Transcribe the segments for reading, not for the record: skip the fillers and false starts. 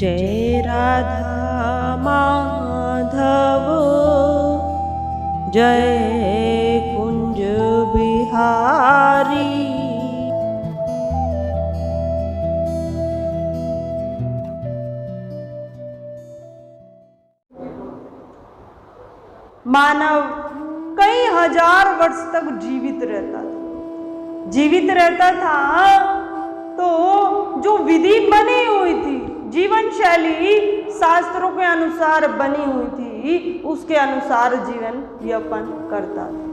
जय राधा माधव जय कुंज बिहारी। मानव कई हजार वर्ष तक जीवित रहता था तो जो विधि बनी हुई थी, जीवन शैली शास्त्रों के अनुसार बनी हुई थी, उसके अनुसार जीवन यापन करता था।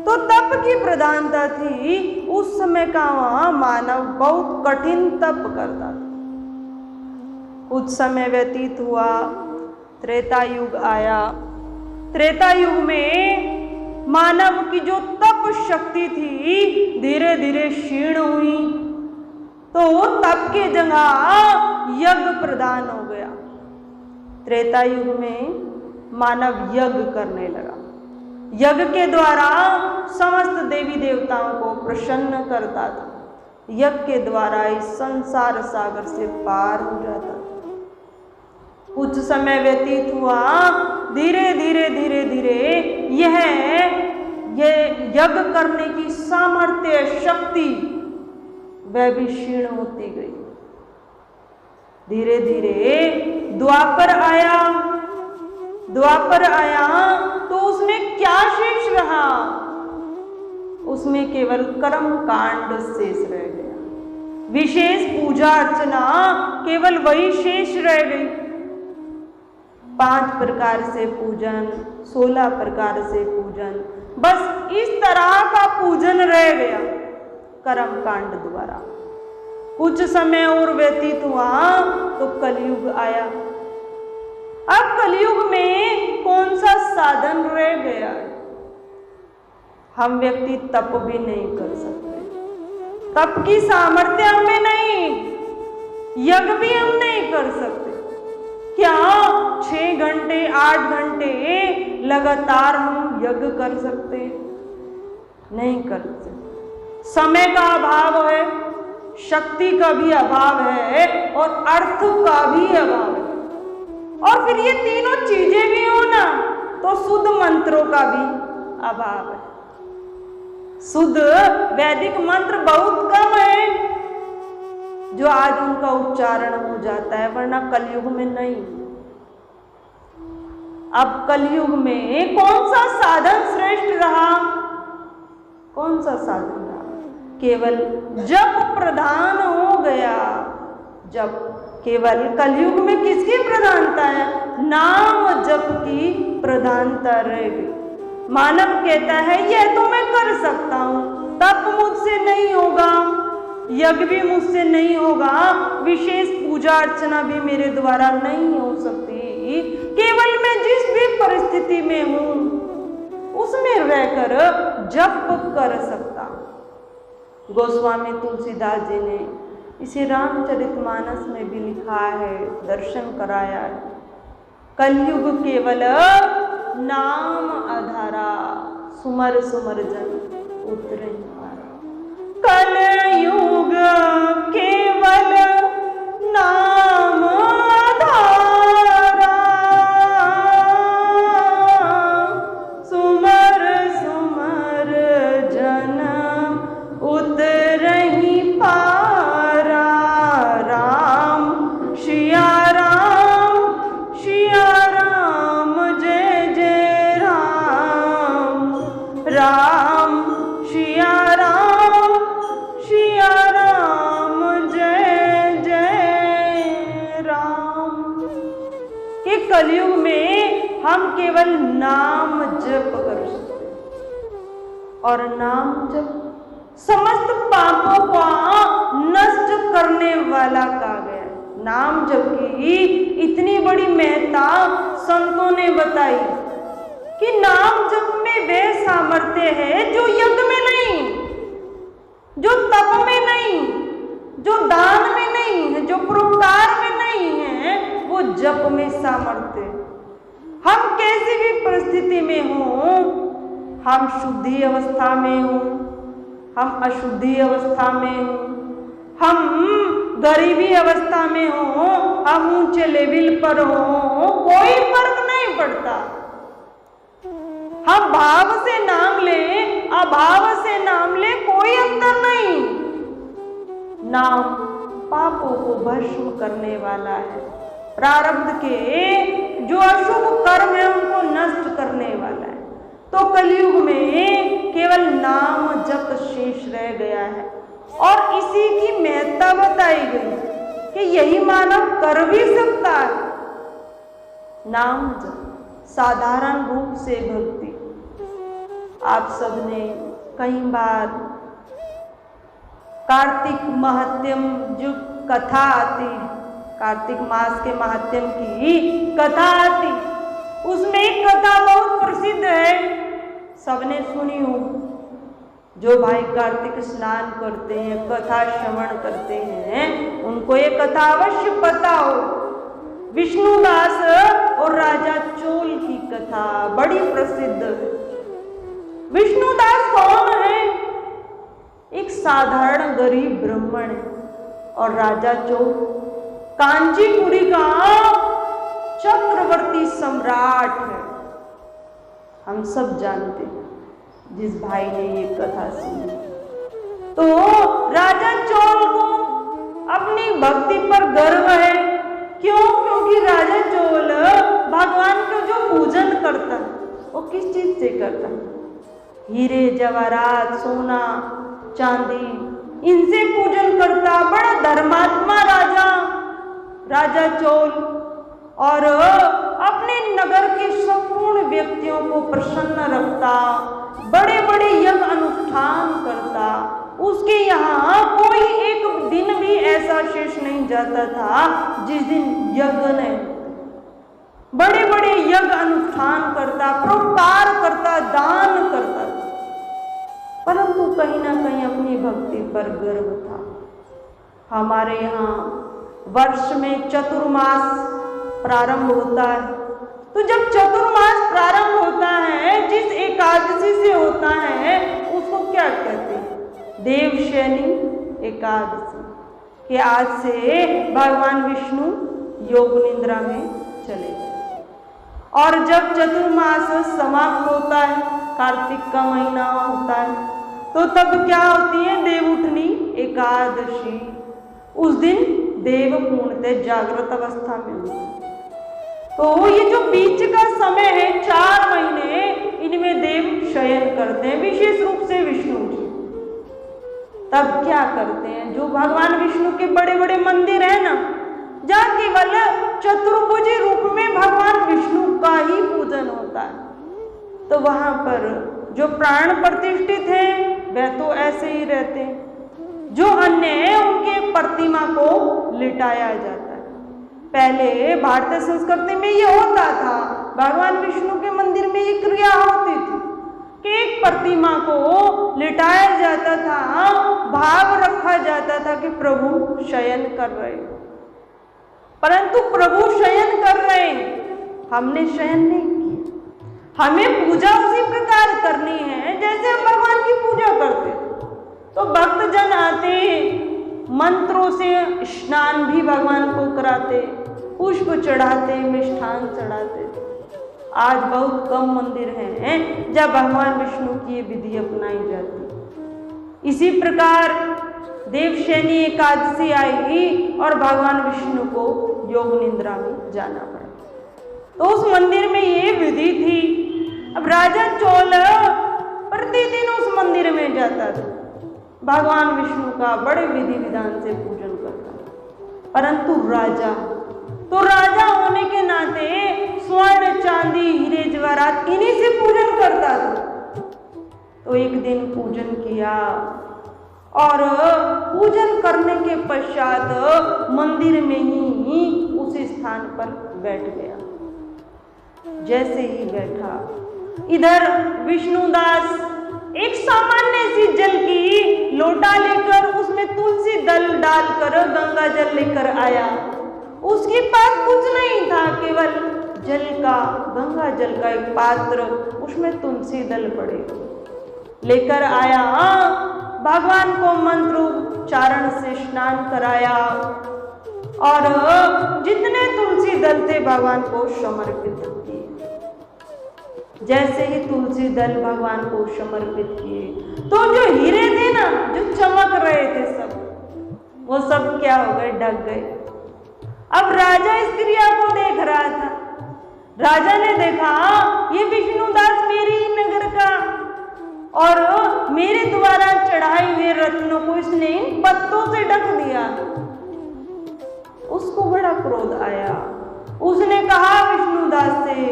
तो तप की प्रधानता थी। उस समय का वहाँ मानव बहुत कठिन तप करता था। कुछ समय व्यतीत हुआ, त्रेता युग आया। त्रेता युग में मानव की जो तप शक्ति थी धीरे धीरे क्षीण हुई, तो तप की जगह यज्ञ प्रदान हो गया। त्रेता युग में मानव यज्ञ करने लगा। यज्ञ के द्वारा समस्त देवी देवताओं को प्रसन्न करता था। यज्ञ के द्वारा इस संसार सागर से पार हो जाता था। कुछ समय व्यतीत हुआ, धीरे धीरे यह यज्ञ करने की सामर्थ्य शक्ति वह भी क्षीण होती गई। धीरे धीरे द्वापर आया तो उसमें क्या शेष रहा? उसमें केवल कर्म कांड शेष रह गया। विशेष पूजा अर्चना केवल वही शेष रह गई। 5 प्रकार से पूजन, 16 प्रकार से पूजन, बस इस तरह का पूजन रह गया कर्म कांड द्वारा। कुछ समय और व्यतीत हुआ तो कलयुग आया। अब कलयुग में कौन सा साधन रह गया? हम व्यक्ति तप भी नहीं कर सकते। तप की सामर्थ्य हमें नहीं, यज्ञ भी हम नहीं कर सकते। क्या 6 घंटे 8 घंटे लगातार हम यज्ञ कर सकते? नहीं कर सकते। समय का अभाव है, शक्ति का भी अभाव है और अर्थ का भी अभाव है। और फिर ये तीनों चीजें भी हो ना तो शुद्ध मंत्रों का भी अभाव है। शुद्ध वैदिक मंत्र बहुत कम है जो आज उनका उच्चारण हो जाता है, वरना कलयुग में नहीं। अब कलयुग में कौन सा साधन श्रेष्ठ रहा? कौन सा साधन रहा? केवल जप प्रधान हो गया। जप केवल कलयुग में किसकी प्रधानता है? नाम जप की प्रधानता रह गई। मानव कहता है यह तो मैं कर सकता हूं, तप मुझसे नहीं होगा, यज्ञ भी मुझसे नहीं होगा, विशेष पूजा अर्चना भी मेरे द्वारा नहीं हो सकती। केवल मैं जिस भी परिस्थिति में हूं उसमें रहकर जप कर सकता हूं। गोस्वामी तुलसीदास जी ने इसे रामचरितमानस में भी लिखा है, दर्शन कराया है। कलयुग केवल नाम आधारा, सुमर सुमर जन उतरे पारा। कलयुग केवल नाम आधारा, सुमर सुमर जन उतरहि पारा। राम सिया राम जय जय राम। राम सिया राम जय जय राम। कि कलयुग में हम केवल नाम जप कर सकते हैं, और नाम जप समस्त पापों को नष्ट करने वाला कहा गया। नाम जप की इतनी बड़ी महत्ता संतों ने बताई कि नाम जप में वह सामर्थ्य है जो यज्ञ में नहीं, जो तप में नहीं, जो दान में नहीं है, जो परोपकार में नहीं है, वो जप में सामर्थ्य। हम कैसी भी परिस्थिति में हों, हम शुद्धि अवस्था में हों, हम अशुद्धि अवस्था में हों, हम गरीबी अवस्था में हो, हम ऊंचे लेवल पर हो, कोई फर्क नहीं पड़ता। हम भाव से नाम ले, अभाव से नाम ले, कोई अंतर नहीं। नाम पापों को भस्म करने वाला है, प्रारब्ध के जो अशुभ कर्म है उनको नष्ट करने वाला है। तो कलयुग में केवल नाम जप शेष रह गया है और इसी की महत्ता बताई गई कि यही मानव कर भी सकता है। नाम जप, साधारण रूप से भक्ति। आप सबने कई बार कार्तिक महात्म्यम जो कथा आती है, कार्तिक मास के महात्म्यम की कथा आती, उसमें एक कथा बहुत प्रसिद्ध है, सबने सुनी हो। जो भाई कार्तिक स्नान करते हैं, कथा श्रवण करते हैं, उनको ये कथा अवश्य पता हो। विष्णुदास और राजा चोल की कथा बड़ी प्रसिद्ध है। विष्णुदास कौन है? एक साधारण गरीब ब्राह्मण है और राजा चोल कांचीपुरी का चक्रवर्ती सम्राट है। हम सब जानते हैं जिस भाई ने ये कथा सुनी। तो राजा चोल को अपनी भक्ति पर गर्व है। क्यों? क्योंकि राजा चोल भगवान का जो पूजन करता है वो किस चीज से करता है? हीरे जवाहरात, सोना चांदी, इनसे पूजन करता। बड़ा धर्मात्मा राजा चोल और अपने नगर के संपूर्ण व्यक्तियों को प्रसन्न रखता, बड़े बड़े यज्ञ अनुष्ठान करता। उसके यहाँ कोई एक दिन भी ऐसा शेष नहीं जाता था जिस दिन यज्ञ नहीं। बड़े बड़े यज्ञ अनुष्ठान करता, परोपकार करता, दान करता, परंतु कहीं ना कहीं अपनी भक्ति पर गर्व था। हमारे यहाँ वर्ष में चतुर्मास प्रारंभ होता है, तो जब चतुर्मास प्रारंभ होता है, जिस एकादशी से होता है उसको क्या कहते हैं? देवशयनी एकादशी। कि आज से भगवान विष्णु योग निद्रा में चले गए। और जब चतुर्मास समाप्त होता है, कार्तिक का महीना होता है, तो तब क्या होती है? देवउठनी एकादशी। उस दिन देव पूर्णतः जागृत अवस्था में होते हैं। तो ये जो बीच का समय है, 4 महीने, इनमें देव शयन करते हैं, विशेष रूप से विष्णु जी। तब क्या करते हैं? जो भगवान विष्णु के बड़े बड़े मंदिर है ना, जहाँ केवल चतुर्भुजी रूप में भगवान विष्णु का ही पूजन होता है, तो वहां पर जो प्राण प्रतिष्ठित हैं वह तो ऐसे ही रहते हैं, जो अन्य है उनके प्रतिमा को लिटाया जाता है। पहले भारतीय संस्कृति में ये होता था, भगवान विष्णु के मंदिर में ये क्रिया होती थी कि एक प्रतिमा को लिटाया जाता था, भाव रखा जाता था कि प्रभु शयन कर रहे। परंतु प्रभु शयन कर रहे, हमने शयन नहीं किया। हमें पूजा उसी प्रकार करनी है जैसे हम भगवान की पूजा करते। तो भक्तजन आते, मंत्रों से स्नान भी भगवान को कराते, पुष्प चढ़ाते, मिष्ठान चढ़ाते। आज बहुत कम मंदिर हैं जब भगवान विष्णु की ये विधि अपनाई जाती। इसी प्रकार देवशयनी एकादशी आई और भगवान विष्णु को योग निद्रा में जाना पड़ा। तो उस मंदिर में ये विधि थी। अब राजा चोल प्रतिदिन उस मंदिर में जाता था, भगवान विष्णु का बड़े विधि विधान से पूजन करता। परंतु राजा होने के नाते स्वर्ण चांदी हीरे जवाहरात इन्हीं से पूजन करता था। तो एक दिन पूजन किया और पूजन करने के पश्चात मंदिर में ही उस स्थान पर बैठ गया। जैसे ही बैठा, इधर विष्णुदास एक सामान्य सी जल की लोटा लेकर उसमें तुलसी दल डालकर गंगा जल लेकर आया। उसके पास कुछ नहीं था, केवल जल का, गंगा जल का एक पात्र, उसमें तुलसी दल पड़े लेकर आया। भगवान को मंत्रोच्चारण से स्नान कराया, और जितने तुलसी दल थे भगवान को समर्पित किए। जैसे ही तुलसी दल भगवान को समर्पित किए तो जो हीरे थे ना, जो चमक रहे थे सब, वो सब क्या हो गए, ढक गए। अब राजा इस क्रिया को देख रहा था। राजा ने देखा ये विष्णुदास मेरे ही नगर का और मेरे द्वारा चढ़ाए हुए रत्नों को इसने इन पत्तों से ढक दिया। उसको बड़ा क्रोध आया। उसने कहा विष्णुदास से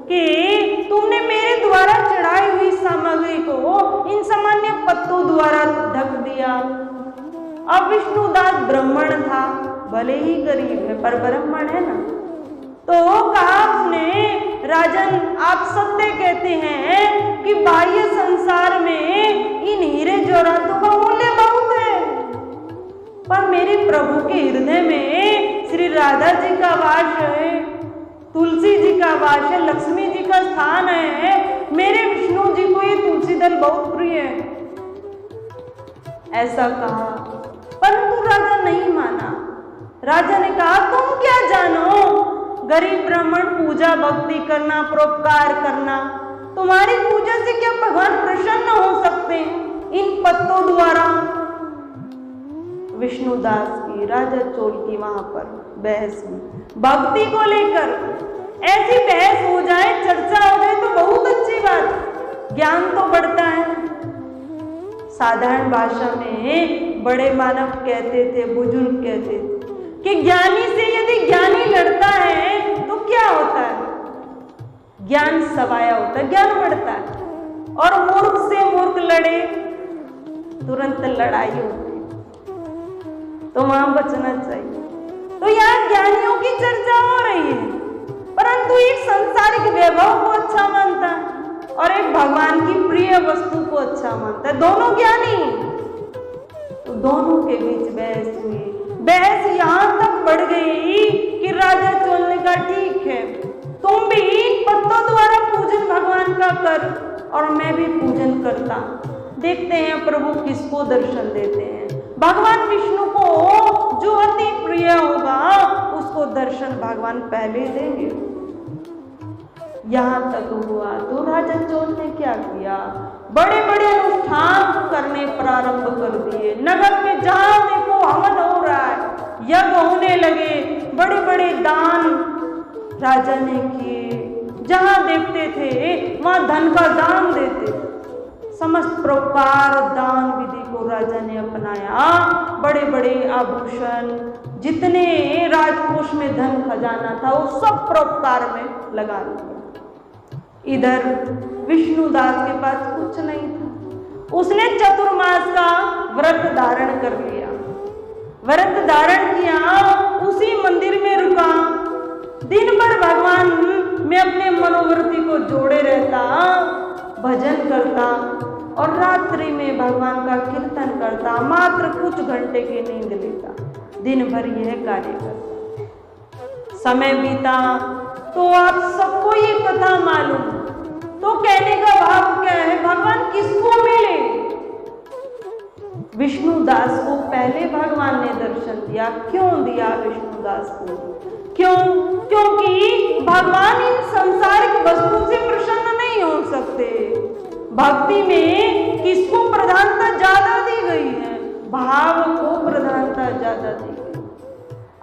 कि तुमने मेरे द्वारा चढ़ाई हुई सामग्री को इन सामान्य पत्तों द्वारा ढक दिया। अब विष्णुदास ब्राह्मण था, भले ही गरीब है पर ब्राह्मण है ना, तो कहा उसने, राजन आप सत्य कहते हैं कि बाह्य संसार में इन हीरे जवाहरातों का मूल्य बहुत है, पर मेरे प्रभु के हृदय में श्री राधा जी का वास है, तुलसी जी का वास है, लक्ष्मी जी का स्थान है। मेरे विष्णु जी को ये तुलसी दल बहुत प्रिय है, ऐसा कहा। परंतु राजा नहीं माना। राजा ने कहा तुम क्या जानो, गरीब ब्राह्मण पूजा भक्ति करना, परोपकार करना, तुम्हारी पूजा से क्या भगवान प्रसन्न हो सकते इन पत्तों द्वारा। विष्णुदास की, राजा चोल की वहां पर बहस हुई भक्ति को लेकर। ऐसी बहस हो जाए, चर्चा हो जाए तो बहुत अच्छी बात, ज्ञान तो बढ़ता है। साधारण भाषा में बड़े मानव कहते थे, बुजुर्ग कहते थे कि ज्ञानी से यदि ज्ञानी लड़ता है तो क्या होता है, ज्ञान सवाया होता है, ज्ञान बढ़ता है। और मूर्ख से मूर्ख लड़े तुरंत लड़ाई होती, तो वहां बचना चाहिए। तो यहाँ ज्ञानियों की चर्चा हो रही है, परंतु एक सांसारिक वैभव को अच्छा मानता है और एक भगवान की प्रिय वस्तु को अच्छा मानता है, दोनों ज्ञानी। तो दोनों के बीच बहस हुई। बहस यहाँ तक बढ़ गई कि राजा चोल ने कहा ठीक है, तुम भी इन पत्तों द्वारा पूजन भगवान का कर और मैं भी पूजन करता। देखते हैं प्रभु किसको दर्शन देते हैं। भगवान विष्णु को जो अति प्रिय होगा उसको दर्शन भगवान पहले देंगे। यहाँ तक हुआ तो राजा चोल ने क्या किया, बड़े बड़े अनुष्ठान करने प्रारंभ कर दिए। नगर में जहां देखो हवन हो रहा है, यज्ञ होने लगे, बड़े बड़े दान राजा ने किए। जहां देखते थे वहां धन का दान देते। समस्त प्रकार दान विधि को राजा ने अपनाया। बड़े बड़े आभूषण, जितने राजकोष में धन खजाना था वो सब परोपकार में लगा दिया। इधर विष्णुदास के पास कुछ नहीं था। उसने चतुर्मास का व्रत धारण कर लिया। व्रत धारण किया, उसी मंदिर में रुका, दिन भर भगवान में अपने मनोवृत्ति को जोड़े रहता, भजन करता और रात्रि में भगवान का कीर्तन करता। मात्र कुछ घंटे की नींद लेता, दिन भर यह कार्य करता। समय बीता तो आप सबको ये कथा मालूम। तो कहने का भाव क्या है, भगवान किसको मिले। विष्णुदास को पहले भगवान ने दर्शन दिया। क्यों दिया विष्णुदास को? क्यों? क्योंकि भगवान इन सांसारिक वस्तु से प्रसन्न नहीं हो सकते। भक्ति में किसको प्रधानता ज्यादा दी गई है? भाव को प्रधानता ज्यादा दी गई।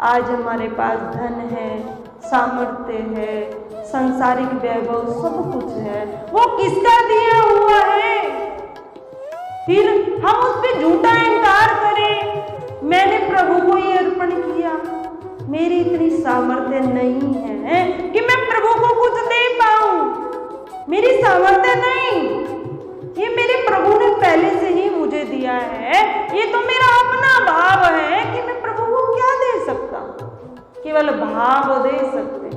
आज हमारे पास धन है, सामर्थ्य है, सांसारिक वैभव सब कुछ है, वो किसका दिया हुआ है? फिर हम उस पे झूठा इंकार करें, मैंने प्रभु को ये अर्पण किया, मेरी इतनी सामर्थ्य नहीं है कि मैं प्रभु को कुछ दे पाऊं, मेरी सामर्थ्य नहीं, ये मेरे प्रभु ने पहले से ही मुझे दिया है। ये तो मेरा अपना भाव है कि मैं प्रभु को क्या दे सकता, केवल भाव दे सकते।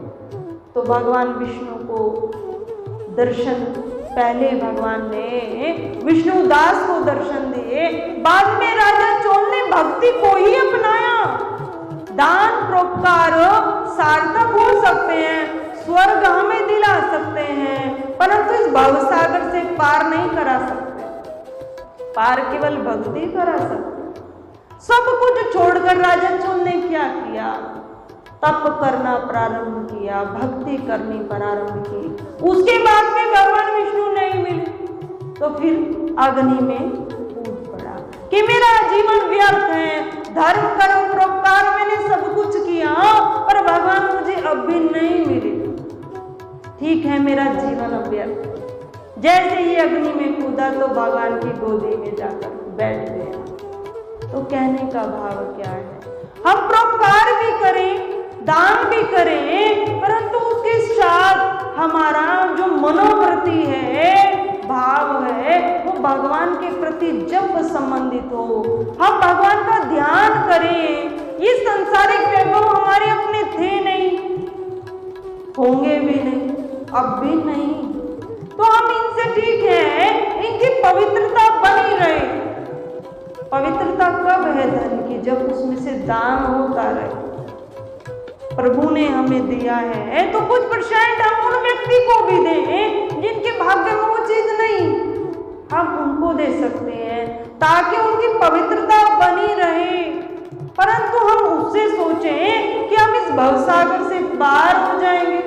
तो भगवान विष्णु को दर्शन पहले भगवान ने विष्णुदास को दर्शन दिए, बाद में राजा चोल ने भक्ति को ही अपनाया। दान परोपकार सार्थक हो सकते हैं, स्वर्ग हमें दिला सकते हैं, परंतु इस भवसागर से पार नहीं करा सकते। पार केवल भक्ति करा सकते। सब कुछ छोड़कर राजा चोल ने क्या किया? तप करना प्रारंभ किया, भक्ति करनी प्रारंभ की। उसके बाद में भगवान विष्णु नहीं मिले तो फिर अग्नि में कूद पड़ा कि मेरा जीवन व्यर्थ है, धर्म कर्म परोपकार मैंने सब कुछ किया पर भगवान मुझे अब भी नहीं मिले, ठीक है मेरा जीवन व्यर्थ। जैसे ही अग्नि में कूदा तो भगवान की गोदी में जाकर बैठ गया। तो कहने का भाव क्या है? हम परोपकार भी करें, दान भी करें, परंतु उसके साथ हमारा जो मनोवृत्ति है, भाव है, वो भगवान के प्रति जब संबंधित हो, हम भगवान का ध्यान करें। ये सांसारिक वैभव हमारे अपने थे नहीं, होंगे भी नहीं, अब भी नहीं, तो हम इनसे ठीक है, इनकी पवित्रता बनी रहे। पवित्रता कब है धन की? जब उसमें से दान होता रहे। प्रभु ने हमें दिया है तो कुछ % हम उन व्यक्ति को भी दें जिनके भाग्य में वो चीज नहीं, हम उनको दे सकते हैं ताकि उनकी पवित्रता बनी रहे। परंतु हम उससे सोचें कि हम इस भवसागर से पार हो जाएंगे,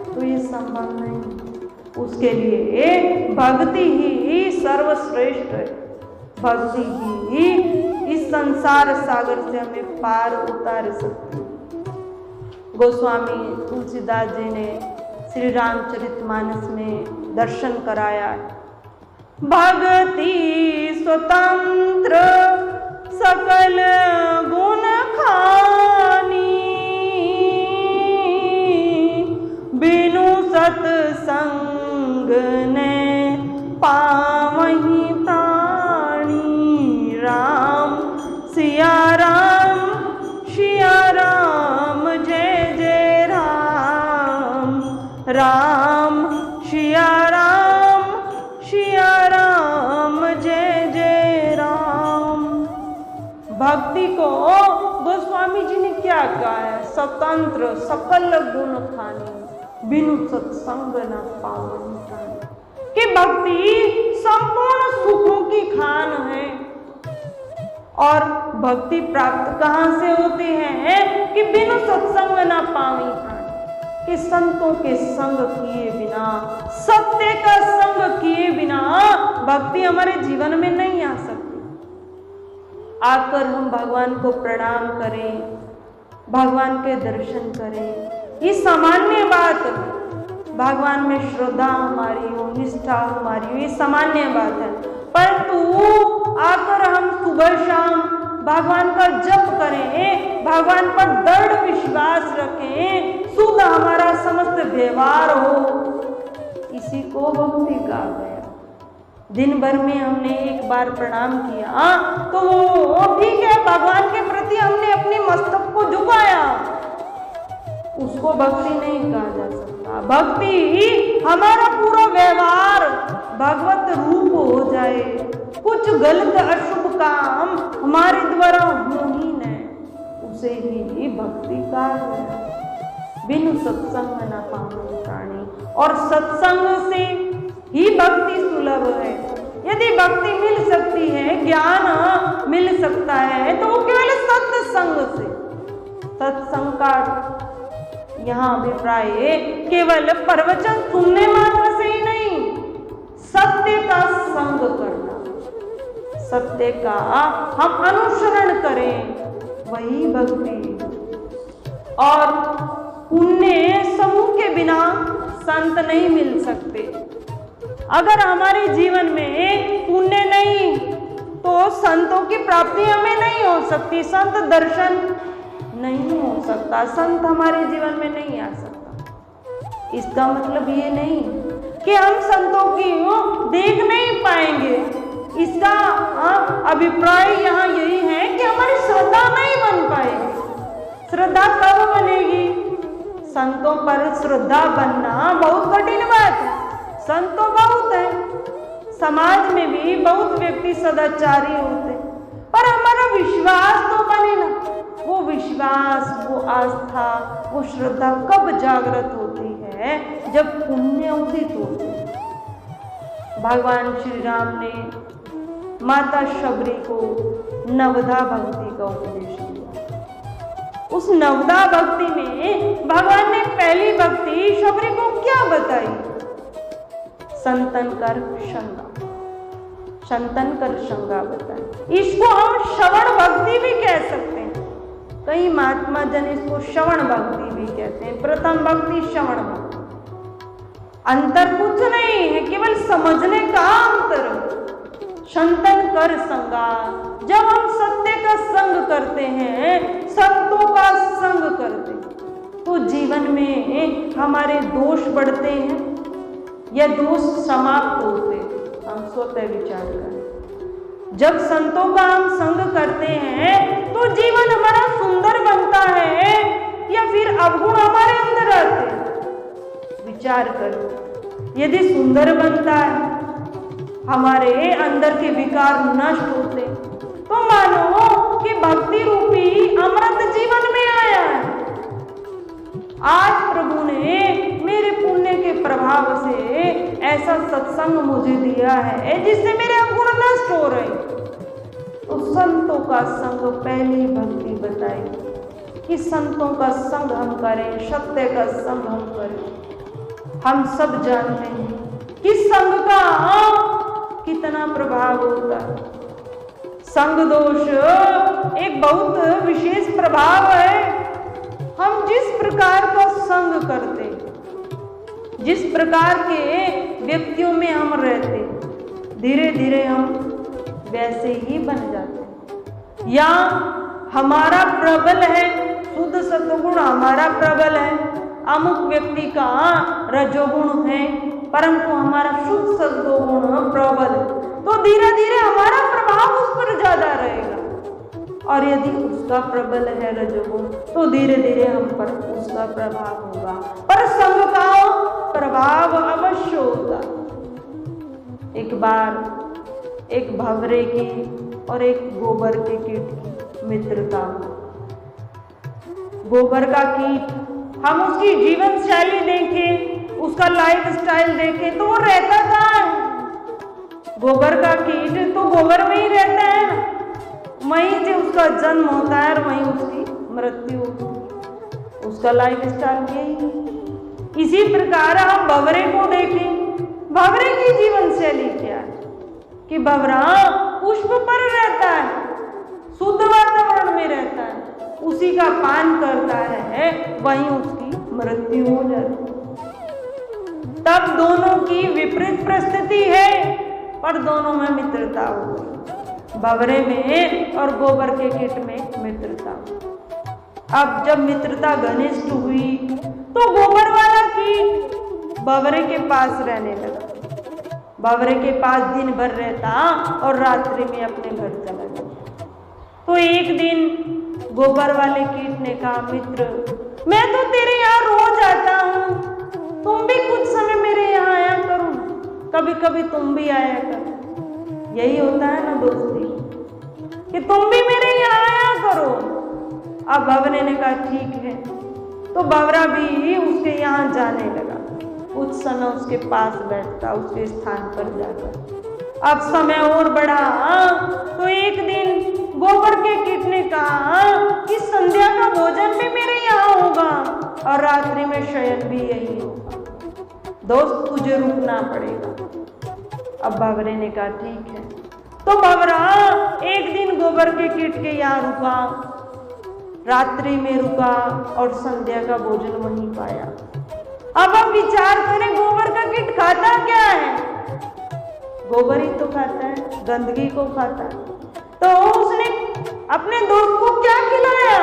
तो ये संभव नहीं। उसके लिए भक्ति ही सर्वश्रेष्ठ है। भक्ति ही इस संसार सागर से हमें पार उतार सकती है। गोस्वामी तुलसीदास जी ने श्री रामचरितमानस में दर्शन कराया है। भक्ति स्वतंत्र सकल गुण खानी, बिनु सत्संग ने पावहीं प्राणी। राम सिया राम, सिया राम जय जय राम, राम सिया राम, सिया राम जय जय राम। भक्ति को गोस्वामी जी ने क्या कहा है? स्वतंत्र सकल गुण खानी, बिनु सत्संग न पावन प्राणी। कि भक्ति संपूर्ण सुखों की खान है। और भक्ति प्राप्त कहां से होती है? कि बिनु सत्संग न पावी प्राणी, कि संतों के संग किए बिना, सत्य का संग किए बिना भक्ति हमारे जीवन में नहीं आ सकती। आकर हम भगवान को प्रणाम करें, भगवान के दर्शन करें, ये सामान्य बात है। भगवान में श्रद्धा हमारी हो, निष्ठा हमारी हो, ये सामान्य बात है। परंतु आकर हम सुबह शाम भगवान का जप करें, भगवान पर दृढ़ विश्वास रखें, शुद्ध हमारा समस्त व्यवहार हो, इसी को भक्ति कहा गया। दिन भर में हमने एक बार प्रणाम किया तो वो ठीक है, भगवान के प्रति हमने अपने मस्तक को झुकाया, उसको भक्ति नहीं कहा जा सकता। भक्ति हमारा पूरा व्यवहार भगवत रूप हो जाए, कुछ गलत अशुभ काम हमारे द्वारा हो ही न, उसे ही भक्ति कहा गया। बिनु सत्संग न पावन प्राणी, और सत्संग से ही भक्ति सुलभ है। यदि भक्ति मिल सकती है, ज्ञान मिल सकता है, तो वो केवल सत्संग से। सत्संग का यहाँ अभिप्राय केवल प्रवचन सुनने मात्र से ही नहीं, सत्य का संग करना, सत्य का हम अनुसरण करें, वही भक्ति। और पुण्य समूह के बिना संत नहीं मिल सकते। अगर हमारे जीवन में पुण्य नहीं तो संतों की प्राप्ति हमें नहीं हो सकती, संत दर्शन नहीं हो सकता, संत हमारे जीवन में नहीं आ सकता। इसका मतलब ये नहीं कि हम संतों की देख नहीं पाएंगे। इसका अभिप्राय यहाँ यही है कि हमारी श्रद्धा नहीं बन पाएगी। श्रद्धा कब बनेगी? संतों पर श्रद्धा बनना बहुत कठिन बात है। संत तो बहुत है, समाज में भी बहुत व्यक्ति सदाचारी होते, पर हमारा विश्वास तो बने ना। वो विश्वास, वो आस्था, वो श्रद्धा कब जागृत होती है? जब पुण्य उदित होते हैं। भगवान श्री राम ने माता शबरी को नवधा भक्ति का उपदेश दिया। उस नवधा भक्ति में भगवान ने पहली भक्ति शबरी को क्या बताई? संतन कर शंगा, संतन कर शंगा बताई। इसको हम श्रवण भक्ति भी कह सकते हैं। कई महात्मा जन इसको श्रवण भक्ति भी कहते हैं। प्रथम भक्ति श्रवण भक्ति। अंतर कुछ नहीं है, केवल समझने का अंतर। संतन कर संगा, जब हम सत्य का संग करते हैं, संतों का संग करते हैं, तो जीवन में हमारे दोष बढ़ते हैं या दोष समाप्त होते हैं। हम स्वतः विचार करें। जब संतों का हम संग करते हैं तो जीवन हमारा सुंदर बनता है या फिर अवगुण हमारे अंदर आते हैं? विचार करो। यदि सुंदर बनता है, हमारे अंदर के विकार नष्ट होते, तो मानो कि भक्ति रूपी अमृत जीवन में आया है। आज प्रभु ने मेरे पुण्य के प्रभाव से ऐसा सत्संग मुझे दिया है जिससे मेरे अवगुण नष्ट हो रहे। तो संतों का संग पहली भक्ति बताई कि संतों का संग हम करें, सत्य का संग हम करें। हम सब जानते हैं कि संग का कितना प्रभाव होता है। संग दोष एक बहुत विशेष प्रभाव है। हम जिस प्रकार का संग करते, जिस प्रकार के व्यक्तियों में हम रहते, धीरे धीरे हम वैसे ही बन जाते। या हमारा प्रबल है, शुद्ध सत्वगुण हमारा प्रबल है, अमुक व्यक्ति का रजोगुण है, परंतु हमारा शुद्ध सत्वगुण प्रबल है, तो धीरे धीरे हमारा प्रभाव उस पर ज्यादा रहेगा। और यदि उसका प्रबल है रजोगुण, तो धीरे धीरे हम पर उसका प्रभाव होगा। पर संग का प्रभाव अवश्य होगा। एक बार एक भंवरे की और एक गोबर के कीट की मित्रता। गोबर का कीट, हम उसकी जीवन शैली देखें, उसका लाइफ स्टाइल देखें, तो वो रहता कहाँ है? गोबर का कीट तो गोबर में ही रहता है ना, वहीं से उसका जन्म होता है और वहीं उसकी मृत्यु होती है। उसका लाइफ स्टाइल यही। इसी प्रकार हम भंवरे को देखें, भंवरे की जीवन शैली क्या है कि भंवरा पुष्प पर रहता है, शुद्ध वातावरण में रहता है, उसी का पान करता है, वहीं उसकी मृत्यु हो जाती है। तब दोनों की विपरीत परिस्थिति है, पर दोनों में मित्रता हो गई। भंवरे में और गोबर के कीट में मित्रता। अब जब मित्रता घनिष्ठ हुई तो गोबर वाला कीट भंवरे के पास रहने लगा। भंवरे के पास दिन भर रहता और रात्रि में अपने घर चला जाता। तो एक दिन गोबर वाले कीट ने कहा, मित्र, मैं तो तेरे यहाँ रोज आता हूँ, तुम भी कुछ समय मेरे यहाँ आया करो, कभी कभी तुम भी आया करो। यही होता है ना दोस्ती, कि तुम भी मेरे यहाँ आया करो। अब भंवरे ने कहा ठीक है। तो भंवरा भी उसके यहाँ जाने लगा, कुछ समय उसके पास बैठता, उसके स्थान पर जाकर। अब समय और बढ़ा तो एक दिन गोबर के कीट ने कहा कि संध्या का भोजन भी मेरे यहाँ होगा और रात्रि में शयन भी यही होगा, दोस्त तुझे रुकना पड़ेगा। अब भंवरे ने कहा ठीक है। तो भंवरा एक दिन गोबर के कीट के यहाँ रुका, रात्रि में रुका और संध्या का भोजन वहीं पाया। अब हम विचार करें, गोबर का कीट खाता क्या है? गोबर ही तो खाता है, गंदगी को खाता है। तो उसने अपने दोस्त को क्या खिलाया?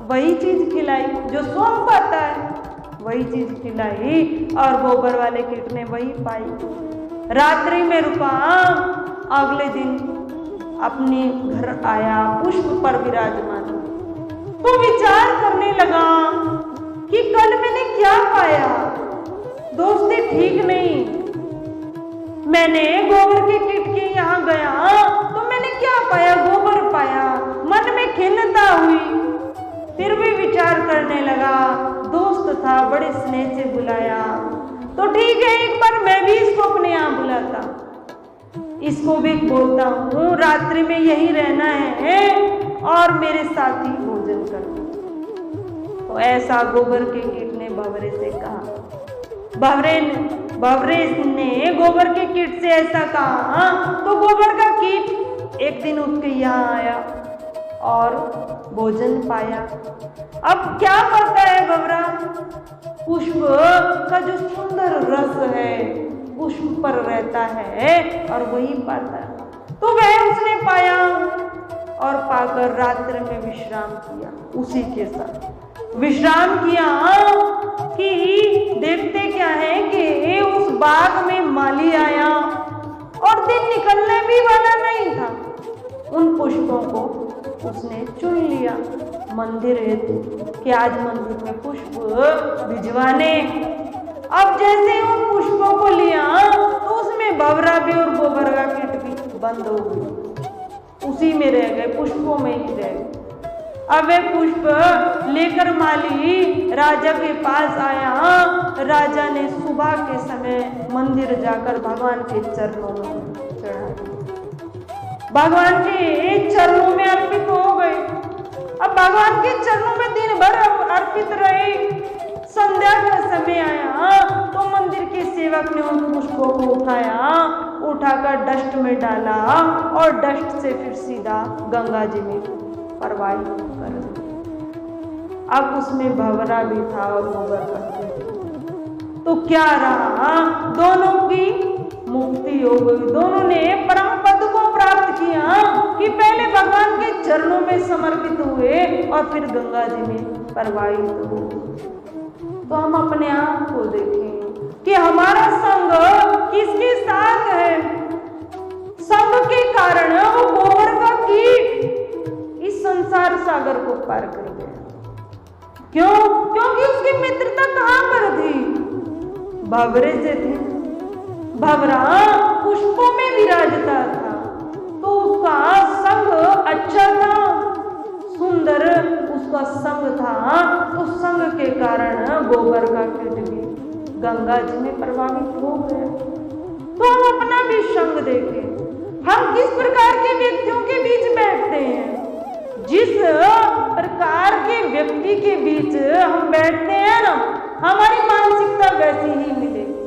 वही चीज खिलाई जो स्वयं पाता है, वही चीज खिलाई और गोबर वाले कीट ने वही पाई। रात्रि में रुका, अगले दिन अपने घर आया, पुष्प पर विराजमान। तो विचार करने लगा कि कल मैंने क्या पाया, दोस्ती ठीक नहीं। मैंने गोबर के कीट के यहाँ गया तो मैंने क्या पाया? गोबर पाया। मन में खिन्नता हुई, फिर भी विचार करने लगा, दोस्त था, बड़े स्नेह से बुलाया, तो ठीक है, एक बार मैं भी इसको अपने यहाँ बुलाता। इसको भी बोलता हूँ रात्रि में यही रहना है और मेरे साथ ही भोजन करना। तो ऐसा गोबर के कीट ने भंवरे से कहा। भंवरे ने गोबर के कीट से ऐसा कहा तो गोबर का कीट एक दिन उसके यहाँ आया और भोजन पाया। अब क्या करता है भंवरा? पुष्प का जो सुंदर रस है पुष्प पर रहता है और वही पाता है। तो वह उसने पाया और पाकर रात्रि में विश्राम किया। उसी के साथ विश्राम किया कि देखते क्या है कि उस बाग में माली आया और दिन निकलने भी वाला नहीं था। उन पुष्पों को उसने चुन लिया मंदिर हेतु कि आज मंदिर में पुष्प भिजवाने। अब जैसे उन पुष्पों को लिया तो उसमें भंवरा भी और गोबर का कीट भी बंद हो गई, उसी में रह गए, पुष्पों में ही रह गए। अब वे पुष्प लेकर माली राजा के पास आया। राजा ने सुबह के समय मंदिर जाकर भगवान के चरणों में चढ़ा दिया, भगवान के चरणों में अर्पित हो गए। अब भगवान के चरणों में दिन भर अर्पित रहे। संध्या का समय आया तो मंदिर के सेवक ने उन पुष्पों को उठाकर डस्ट में डाला और डस्ट से फिर सीधा गंगा जी में प्रवाहित कर दिया। अब उसमें भंवरा भी था और गोबर का कीट। तो क्या रहा? दोनों की मुक्ति हो गई। दोनों ने परम पद को प्राप्त किया कि पहले भगवान के चरणों में समर्पित हुए और फिर गंगा जी में प्रवाहित हुए। तो हम अपने आप को देखें कि हमारा संग किसके साथ है। संग के कारण वो गोबर का कीट इस संसार सागर को पार कर गया। क्यों? क्योंकि उसकी मित्रता कहां पर थी? भंवरे से थी। भंवरा पुष्पों में विराजता था तो उसका संग अच्छा था, सुंदर उसका संग था। तो संग के कारण गोबर का कीट भी गंगा जी में प्रभावित हो गया। तो हम अपना भी संग देखें। हम किस प्रकार के व्यक्तियों के बीच बैठते हैं। जिस प्रकार के व्यक्ति के बीच हम बैठते हैं ना, हमारी मानसिकता वैसी ही मिलेगी।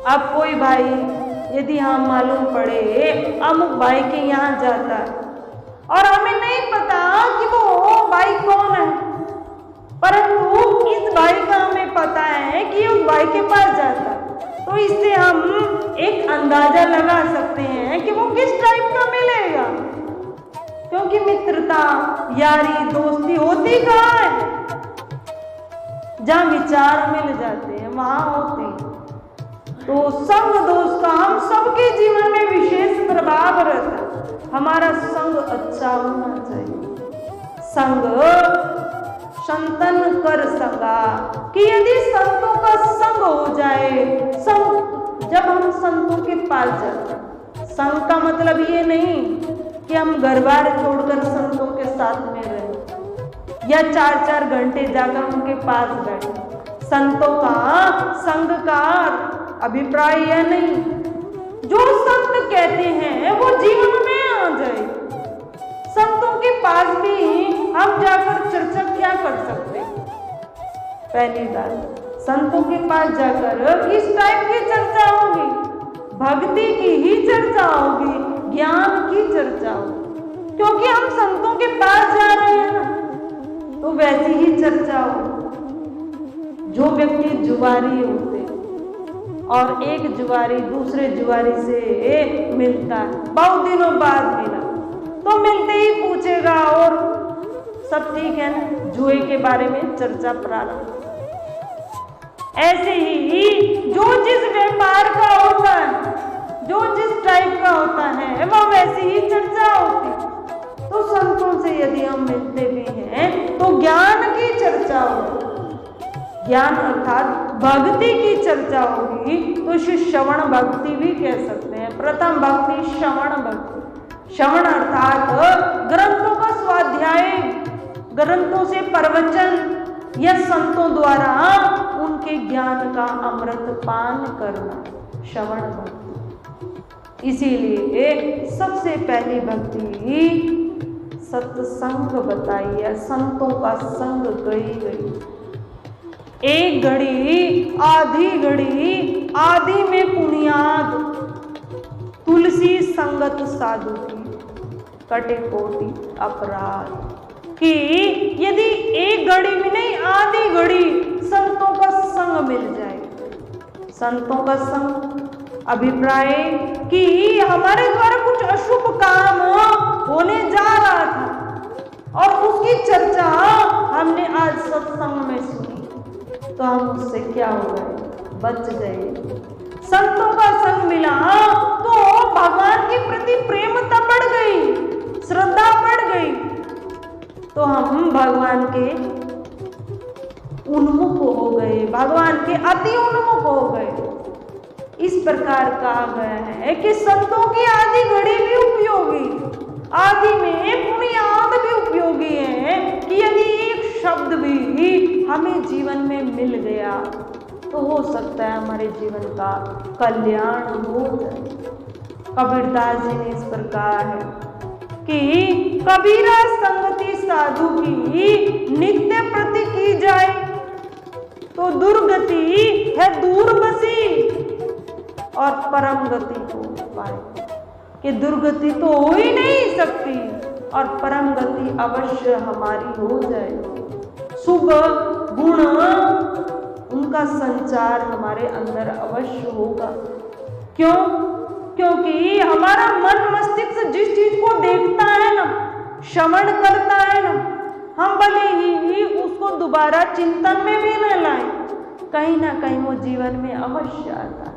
अब कोई भाई यदि हम मालूम पड़े अमुक भाई के यहाँ जाता है और हमें नहीं पता कि वो भाई कौन है, परंतु इस भाई का हमें पता है कि उस भाई के पास जाता है, तो इससे हम एक अंदाजा लगा सकते हैं कि वो किस टाइप का मिलेगा। क्योंकि मित्रता, यारी, दोस्ती होती कहाँ है? जहाँ विचार मिल जाते हैं वहां होती। तो संग दोस्त का हम सबके जीवन में विशेष प्रभाव रहता है। हमारा संग अच्छा होना चाहिए। संग संतन कर संगा, कि यदि संतों का संग हो जाए, संग जब हम संतों के पास जाते, संग का मतलब ये नहीं कि हम घर बार छोड़कर संतों के साथ में रहें या 4-4 घंटे जाकर उनके पास बैठे। संतों का संग का अभिप्राय यह नहीं, जो संत कहते हैं वो जीवन में आ जाए। संतों के पास भी हम जाकर चर्चा क्या कर सकते? पहली बात, संतों के पास जाकर किस टाइप की चर्चा होगी? भक्ति की ही चर्चा होगी, ज्ञान की चर्चा होगी। क्योंकि हम संतों के पास जा रहे हैं ना, तो वैसी ही चर्चा होगी। जो व्यक्ति जुआरी होते और एक जुआरी दूसरे जुआरी से मिलता है, बहुत दिनों बाद मिला, तो मिलते ही पूछेगा और सब ठीक है ना, जुए के बारे में चर्चा प्रारंभ। ऐसे ही जो जिस व्यापार का होता है, जो जिस टाइप का होता है, वह वैसी ही चर्चा होती। तो संतों से यदि हम मिलते भी हैं तो ज्ञान की चर्चा होगी, ज्ञान अर्थात भक्ति की चर्चा होगी। तो इसे श्रवण भक्ति भी कह सकते हैं। प्रथम भक्ति श्रवण भक्ति। श्रवण अर्थात ग्रंथों का स्वाध्याय, ग्रंथों से प्रवचन या संतों द्वारा उनके ज्ञान का अमृत पान करना, श्रवण भक्ति। इसीलिए सबसे पहली भक्ति सत्संग बताई है, संतों का संग गई। एक घड़ी आदि में पुनियाद, तुलसी संगत साधु की कटे कोटि अपराध। कि यदि एक घड़ी में नहीं, आधी घड़ी संतों का संग मिल जाए। संतों का संग, अभिप्राय कि हमारे द्वारा कुछ अशुभ काम होने जा रहा था और उसकी चर्चा हमने आज सत्संग में सुनी, तो हम उससे क्या हो गए, बच गए। संतों का संग मिला तो भगवान के प्रति प्रेमता बढ़ गई, श्रद्धा बढ़ गई, तो हम भगवान के उन्मुख हो गए, भगवान के अति उन्मुख हो गए। इस प्रकार कहा गया है कि संतों की आधी घड़ी भी उपयोगी, आदि में पुनियाद भी उपयोगी है। कि यदि एक शब्द भी हमें जीवन में मिल गया तो हो सकता है हमारे जीवन का कल्याण हो जाए। कबीरदास जी ने इस प्रकार है कि कबीरा संगति साधु की नित्य प्रति की जाए तो दुर्गति है दूर बसी और परम गति को पाए। कि दुर्गति तो हो ही नहीं सकती और परम गति अवश्य हमारी हो जाए। शुभ गुण उनका संचार हमारे अंदर अवश्य होगा। क्यों? क्योंकि हमारा मन मस्तिष्क जिस चीज को देखता है ना, श्रवण करता है ना, हम भले ही उसको दोबारा चिंतन में भी न लाएं, कहीं ना कहीं वो जीवन में अवश्य आता है।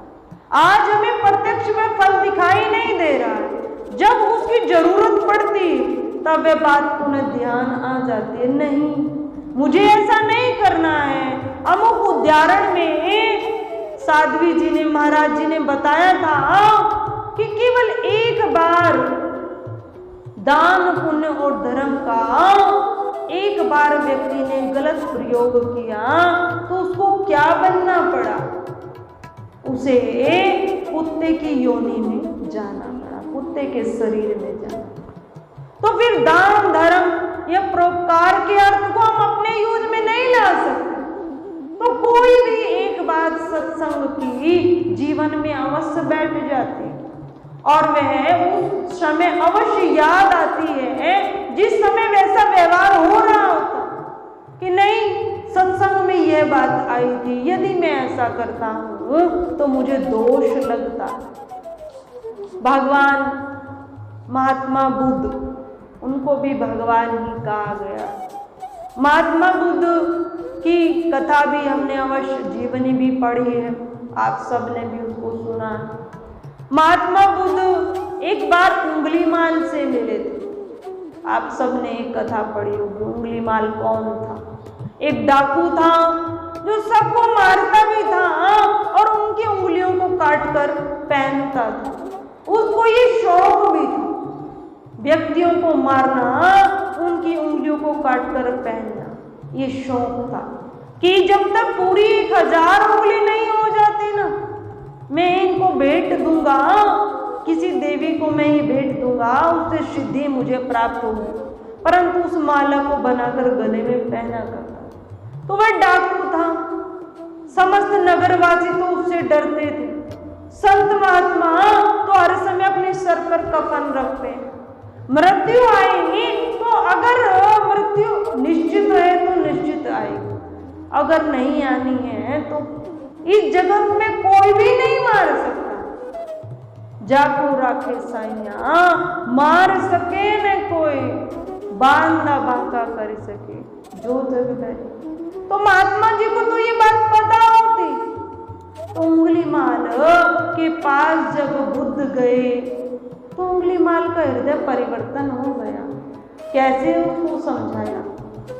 आज हमें प्रत्यक्ष में फल दिखाई नहीं दे रहा है, जब उसकी जरूरत पड़ती तब वे बात पुनः ध्यान आ जाती है, नहीं मुझे ऐसा नहीं करना है। अमुक उदाहरण में साध्वी जी ने, महाराज जी ने बताया था कि केवल एक बार दान पुण्य और धर्म का एक बार व्यक्ति ने गलत प्रयोग किया तो उसको क्या बनना पड़ा, उसे कुत्ते की योनि में जाना पड़ा, कुत्ते के शरीर में जाना। तो फिर दान धर्म या परोपकार के अर्थ को हम अपने यूज में नहीं ला सकते। तो कोई भी एक बात सत्संग की जीवन में अवश्य बैठ जाती है और वह उस समय अवश्य याद आती है जिस समय वैसा व्यवहार हो रहा होता कि नहीं, सत्संग में यह बात आई थी, यदि मैं ऐसा करता हूं तो मुझे दोष लगता। भगवान महात्मा बुद्ध, उनको भी भगवान ही कहा गया। महात्मा बुद्ध की कथा भी हमने अवश्य जीवनी भी पढ़ी है, आप सबने भी उसको सुना है। महात्मा बुद्ध एक बार उंगलीमाल से मिले थे, आप सबने एक कथा पढ़ी होगी। उंगलीमाल कौन था? एक डाकू था जो सबको मारता भी था और उनकी उंगलियों को काट कर पहनता था। उसको ये शौक भी था, व्यक्तियों को मारना, उनकी उंगलियों को काट कर पहनना, ये शौक था कि जब तक पूरी 1000 उंगली नहीं हो जाती ना, मैं इनको भेंट दूंगा, किसी देवी को मैं ये भेंट दूंगा, उससे सिद्धि मुझे प्राप्त होगी। परंतु उस माला को बनाकर गले में पहना करता। तो वह डाकू था, समस्त नगरवासी तो उससे डरते थे। संत महात्मा तो हर समय अपने सर पर कफन रखते हैं। मृत्यु आएगी तो अगर मृत्यु निश्चित है तो निश्चित आएगी, अगर नहीं आनी है तो इस जगत में कोई भी नहीं मार सकता। जाको राखे साइया, मार सके न कोई, बांधा बांका कर सके जो जग धरे। तो महात्मा जी को तो ये बात पता होती। तो उंगलीमाल के पास जब बुद्ध गए तो उंगलीमाल का हृदय परिवर्तन हो गया। कैसे उसको समझाया,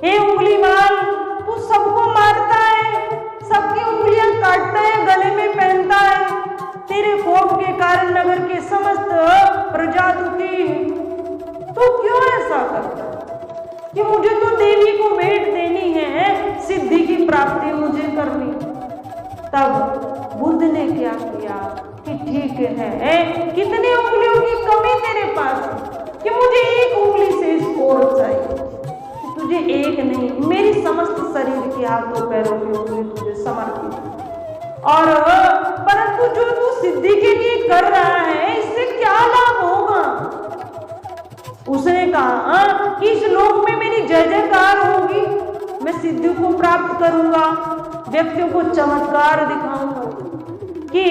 हे उंगलीमाल, तू सबको मारता है, सबकी उंगलियां काटता है, गले में पहनता है, तेरे कोप के कारण नगर के समस्त प्रजा दुखी, तो क्यों ऐसा करता है? कि मुझे तो देवी को भेंट देनी है, सिद्धि की प्राप्ति मुझे करनी। तब बुद्ध ने क्या किया, कि ठीक है, कितनी उंगलियों की कमी तेरे पास है कि मुझे एक उंगली से इसको चाहिए, तुझे एक नहीं मेरी समस्त शरीर के हाथों पैरों की उंगली तुझे समर्पित है। और परंतु जो तू सिद्धि के लिए कर रहा है इससे क्या लाभ होगा? उसने कहा कि इस लोक में मेरी जय जयकार होगी, मैं सिद्धि को प्राप्त करूंगा, व्यक्तियों को चमत्कार दिखाऊंगा। कि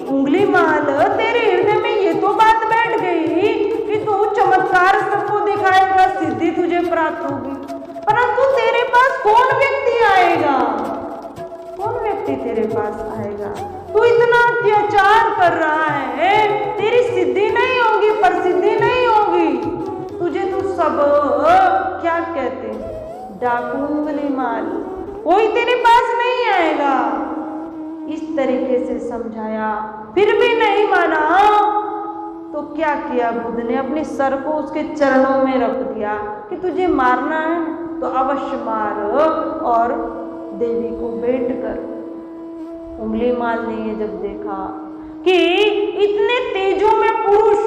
उंगलीमाल तेरे हृदय में ये तो बात बैठ गई कि तू चमत्कार सबको दिखाएगा, सिद्धि तुझे प्राप्त होगी, परंतु तेरे पास कौन व्यक्ति आएगा? कौन व्यक्ति तेरे पास आएगा? तू इतना अत्याचार कर रहा है, तेरी सिद्धि नहीं होगी, प्रसिद्धि नहीं होगी, तुझे तो सब क्या कहते डाकू उंगलीमाल, कोई तेरे पास नहीं आएगा। इस तरीके से समझाया, फिर भी नहीं माना तो क्या किया बुद्ध ने? अपने सर को उसके चरणों में रख दिया कि तुझे मारना है तो अवश्य मार, और देवी को भेंट कर। उंगलीमाल ने ये जब देखा कि इतने तेजों में पुरुष,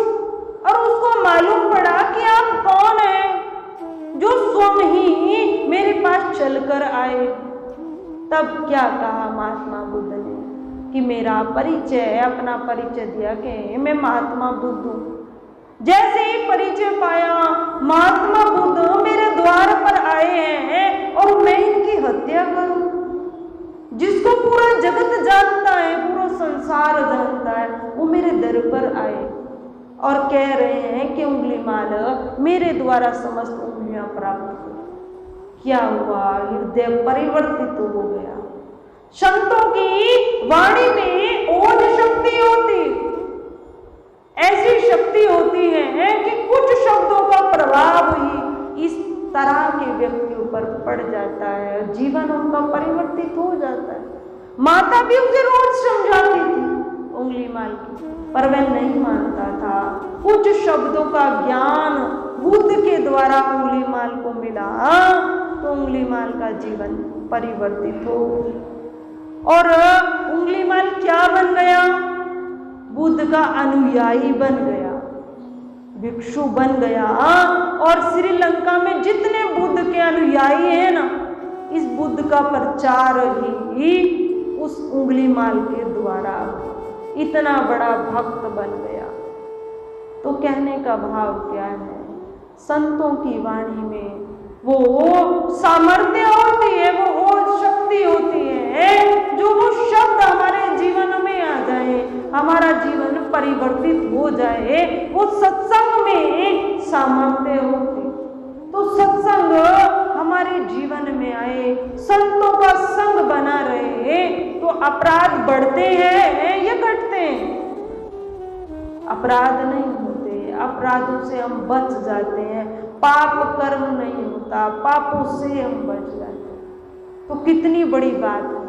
और उसको मालूम पड़ा कि आप कौन हैं जो स्वयं ही मेरे पास चलकर आए, तब क्या कहा महात्मा बुद्ध ने कि मेरा परिचय, अपना परिचय दिया कि मैं महात्मा बुद्ध हूँ। जैसे ही परिचय पाया, महात्मा बुद्ध मेरे द्वार पर आए हैं और मैं इनकी हत्या करूं? जिसको पूरा जगत जानता है, पूरा संसार जानता है, वो मेरे दर पर आए और कह रहे हैं कि उंगलीमाल मेरे द्वारा समस्त उंगलियां प्राप्त करो। क्या हुआ? हृदय परिवर्तित हो गया। संतों की वाणी में ओज शक्ति होती, ऐसी शक्ति होती है कि कुछ शब्दों का प्रभाव ही इस तरह के व्यक्तियों पर पड़ जाता है, जीवन उनका परिवर्तित हो जाता है। माता भी उसे रोज समझाती थी उंगलीमाल की, पर वह नहीं मानता था। कुछ शब्दों का ज्ञान बुद्ध के द्वारा उंगलीमाल को मिला तो उंगलीमाल का जीवन परिवर्तित हो, और उंगलीमाल क्या बन गया? बुद्ध का अनुयायी बन गया, भिक्षु बन गया। और श्रीलंका में जितने बुद्ध के अनुयायी हैं ना, इस बुद्ध का प्रचार ही उस उंगलीमाल के द्वारा इतना बड़ा भक्त बन गया। तो कहने का भाव क्या है? संतों की वाणी में वो सामर्थ्य होती है, वो शक्ति होती है, जो वो शब्द हमारे जीवन में आ जाए, हमारा जीवन परिवर्तित हो जाए, वो सत्संग में सामर्थ्य होती। तो सत्संग हमारे जीवन में आए, संतों का संग बना रहे, तो अपराध बढ़ते हैं या घटते हैं? अपराध नहीं होते, अपराधों से हम बच जाते हैं, पाप कर्म नहीं होता, पापों से हम बच जाते हैं। तो कितनी बड़ी बात है,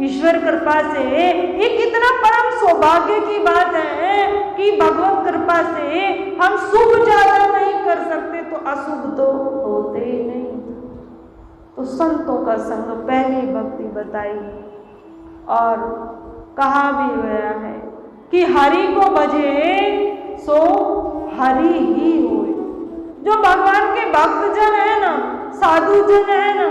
ईश्वर कृपा से ये कितना परम सौभाग्य की बात है कि भगवत कृपा से हम शुभ ज्यादा नहीं कर सकते तो अशुभ तो होते ही नहीं। तो संतों का संग पहली भक्ति बताई, और कहा भी गया है कि हरि को भजे सो हरि ही होए। जो भगवान के भक्त जन है ना, साधु जन है ना,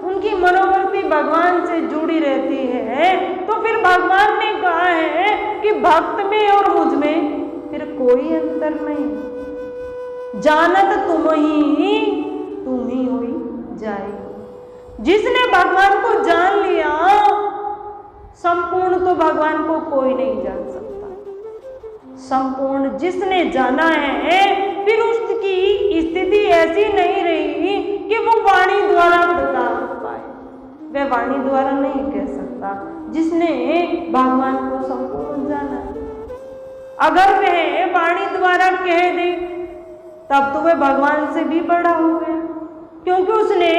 उनकी मनोवृत्ति भगवान से जुड़ी रहती है, तो फिर भगवान ने कहा है कि भक्त में और मुझ में फिर कोई अंतर नहीं, जानत तुम ही हुई जाए। जिसने भगवान को जान लिया, संपूर्ण तो भगवान को कोई नहीं जान सकता। संपूर्ण जिसने जाना है, फिर उसकी स्थिति ऐसी नहीं रही कि वो वाणी द्वारा बता पाए, वह वाणी द्वारा नहीं कह सकता। जिसने भगवान को संपूर्ण जाना, अगर वह वाणी द्वारा कह दे तब तो वह भगवान से भी बड़ा हो गया, क्योंकि उसने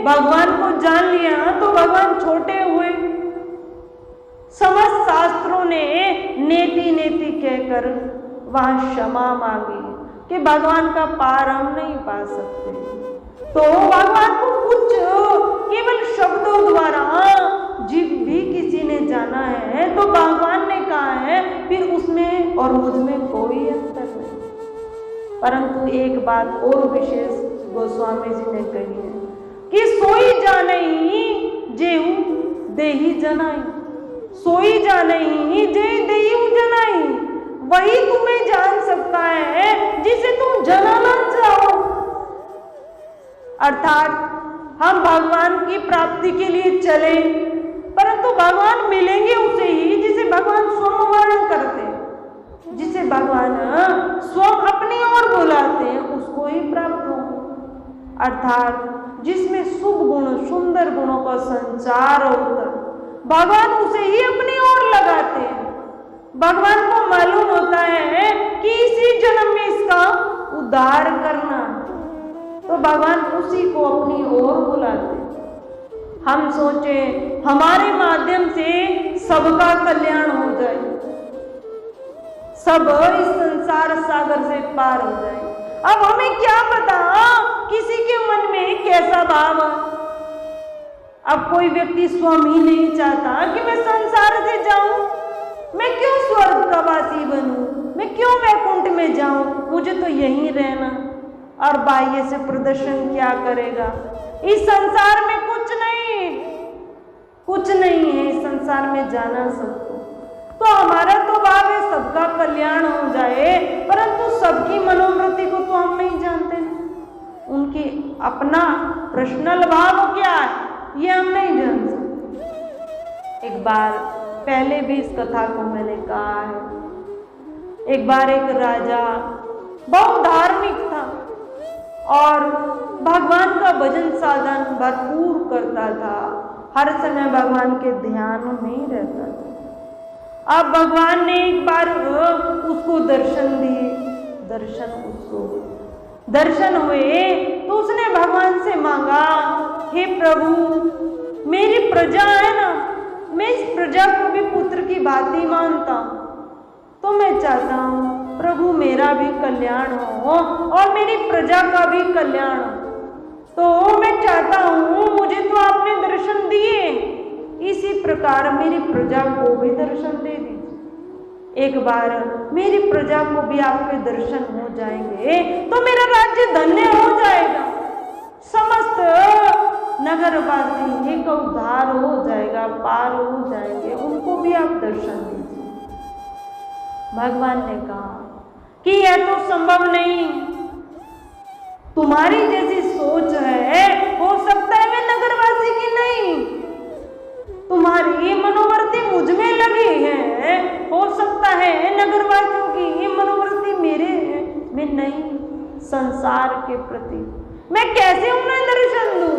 भगवान को जान लिया तो भगवान छोटे हुए। समस्त शास्त्रों ने नेति नेति कहकर वहां क्षमा मांगी कि भगवान का पार हम नहीं पा सकते। तो भगवान को कुछ केवल शब्दों द्वारा जीव भी किसी ने जाना है, तो भगवान ने कहा है परंतु एक बात और विशेष गोस्वामी जी ने कही है कि सोई जानई जेहू देही जनाई, सोई जानई जे देही जनाई, वही तुम्हें जान सकता है जिसे तुम जनाना चाहो। अर्थात हम भगवान की प्राप्ति के लिए चले, परंतु भगवान मिलेंगे उसे ही जिसे भगवान स्वयं वर्णन करते हैं, जिसे भगवान स्वयं अपनी ओर बुलाते हैं, उसको ही प्राप्त हो। अर्थात जिसमें शुभ गुण सुंदर गुणों का संचार होता है, भगवान उसे ही अपनी ओर लगाते हैं। भगवान को मालूम होता है कि इसी जन्म में इसका उद्धार करना, तो भगवान उसी को अपनी ओर बुलाते हैं। हम सोचे हमारे माध्यम से सबका कल्याण हो जाए, सब इस संसार सागर से पार हो जाए। अब हमें क्या पता किसी के मन में कैसा भाव है। अब कोई व्यक्ति स्वयं ही नहीं चाहता कि मैं संसार से जाऊं, मैं क्यों स्वर्ग का वासी बनूं, मैं क्यों वैकुंठ में जाऊं, मुझे तो यहीं रहना। और बाह्य से प्रदर्शन क्या करेगा, इस संसार में कुछ नहीं है, इस संसार में जाना सबको। तो हमारा तो भाव है सबका कल्याण हो जाए, परंतु सबकी मनोवृत्ति को तो हम नहीं जानते, उनकी अपना पर्सनल भाव क्या है ये हम नहीं जान सकते। एक बार पहले भी इस कथा को मैंने कहा है। एक बार एक राजा बहुत धार्मिक था और भगवान का भजन साधन भरपूर करता था, हर समय भगवान के ध्यान में ही रहता था। अब भगवान ने एक बार उसको दर्शन दिए, दर्शन हुए तो उसने भगवान से मांगा, हे प्रभु मेरी प्रजा है ना, मैं इस प्रजा को भी पुत्र की भांति मानता हूँ, तो मैं चाहता हूँ प्रभु मेरा भी कल्याण हो और मेरी प्रजा का भी कल्याण हो। तो मैं चाहता हूँ, मुझे तो आपने दर्शन दिए, इसी प्रकार मेरी प्रजा को भी दर्शन दे दीजिए। एक बार मेरी प्रजा को भी आपके दर्शन हो जाएंगे तो मेरा राज्य धन्य हो जाएगा, समस्त नगरवासी का उद्धार हो जाएगा, पार हो जाएंगे, उनको भी आप दर्शन दीजिए। भगवान ने कहा कि यह तो संभव नहीं, तुम्हारी जैसी सोच है, हो सकता है मैं नगरवासी की नहीं, तुम्हारी मनोवृत्ति मुझ में लगी है, हो सकता है नगरवासियों की मनोवृत्ति मेरे में नहीं, संसार के प्रति मैं कैसे उन्हें दर्शन दूं।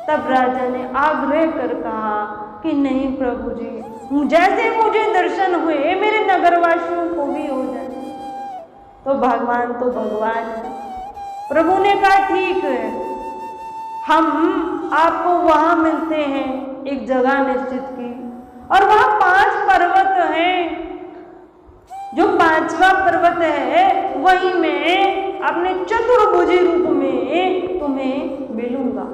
तब राजा ने आग्रह कर कहा कि नहीं प्रभु जी, जैसे मुझे दर्शन हुए मेरे नगरवासियों को भी हो जाए। तो भगवान है। प्रभु ने कहा ठीक है, हम आपको वहां मिलते हैं, एक जगह निश्चित की, और वहां 5 पर्वत हैं, जो 5वां पर्वत है वहीं मैं अपने चतुर्भुजी रूप में तुम्हें मिलूंगा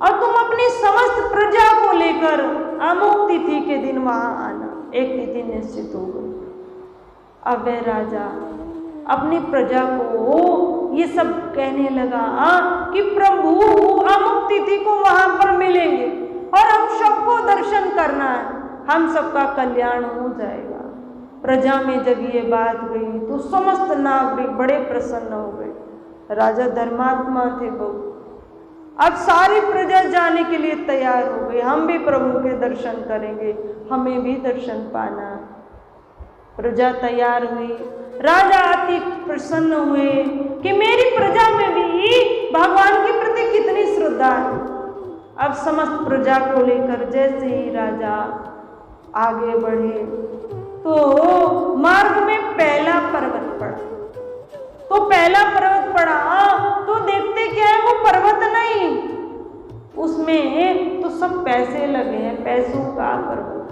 और तुम अपनी समस्त प्रजा को लेकर अमुक तिथि के दिन वहां आना। एक तिथि निश्चित हो गई। अब वह राजा अपनी प्रजा को ये सब कहने लगा कि प्रभु अमुक तिथि को वहां पर मिलेंगे और हम सबको दर्शन करना है, हम सबका कल्याण हो जाएगा। प्रजा में जब ये बात गई तो समस्त नागरिक बड़े प्रसन्न हो गए। राजा धर्मात्मा थे बहुत। अब सारी प्रजा जाने के लिए तैयार हो गई, हम भी प्रभु के दर्शन करेंगे, हमें भी दर्शन पाना। प्रजा तैयार हुई, राजा अति प्रसन्न हुए कि मेरी प्रजा में भी भगवान के प्रति कितनी श्रद्धा है। अब समस्त प्रजा को लेकर जैसे ही राजा आगे बढ़े तो मार्ग में पहला पर्वत पड़ा। तो पहला पर्वत पड़ा तो देखते क्या है, वो पर्वत नहीं, उसमें तो सब पैसे लगे हैं, पैसों का पर्वत,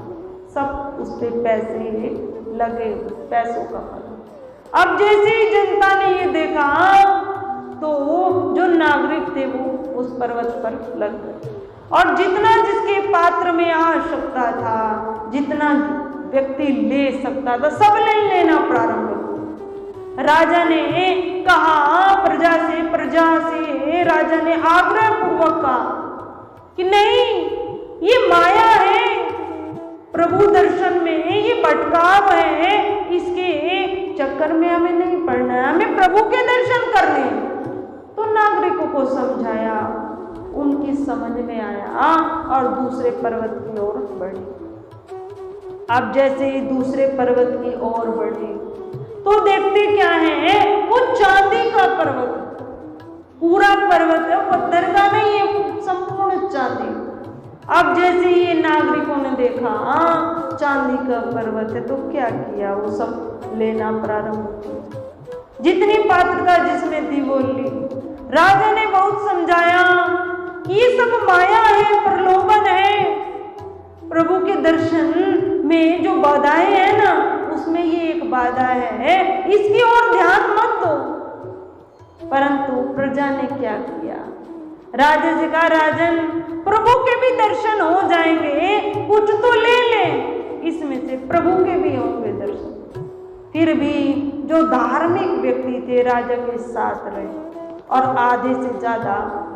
सब उस पे पैसे लगे, पैसों का पर्वत। अब जैसे ही जनता ने ये देखा तो जो नागरिक थे वो उस पर्वत पर लग गए और जितना जिसके पात्र में आ सकता था, जितना व्यक्ति ले सकता था, सब लेना प्रारंभ हुआ। राजा ने कहा प्रजा से राजा ने आग्रह पूर्वक कहा कि नहीं, ये माया है, प्रभु दर्शन में ये भटकाव है, इसके चक्कर में हमें नहीं पड़ना है, हमें प्रभु के दर्शन करने। तो नागरिकों को समझाया, उनकी समझ में आया और दूसरे पर्वत की ओर बढ़े। अब जैसे ही दूसरे पर्वत की ओर बढ़े तो देखते क्या है, वो चांदी का पर्वत, पूरा पर्वत है, पत्थर का नहीं है, संपूर्ण चांदी। अब जैसे ये नागरिकों ने देखा चांदी का पर्वत है तो क्या किया, वो सब लेना प्रारंभ किया। जितनी पात्रता जिसमें थी वो ली। राजा ने बहुत समझाया कि ये सब माया है, प्रलोभन है, प्रभु के दर्शन में जो बाधाएं हैं ना, उसमें ये एक बाधा है, इसकी ओर ध्यान मत दो। परंतु प्रजा ने क्या किया, राजा जी का राजन, प्रभु के भी दर्शन हो जाएंगे, कुछ तो ले ले, इसमें से प्रभु के भी होंगे दर्शन। फिर भी जो धार्मिक व्यक्ति थे राजा के साथ रहे और आधे से ज्यादा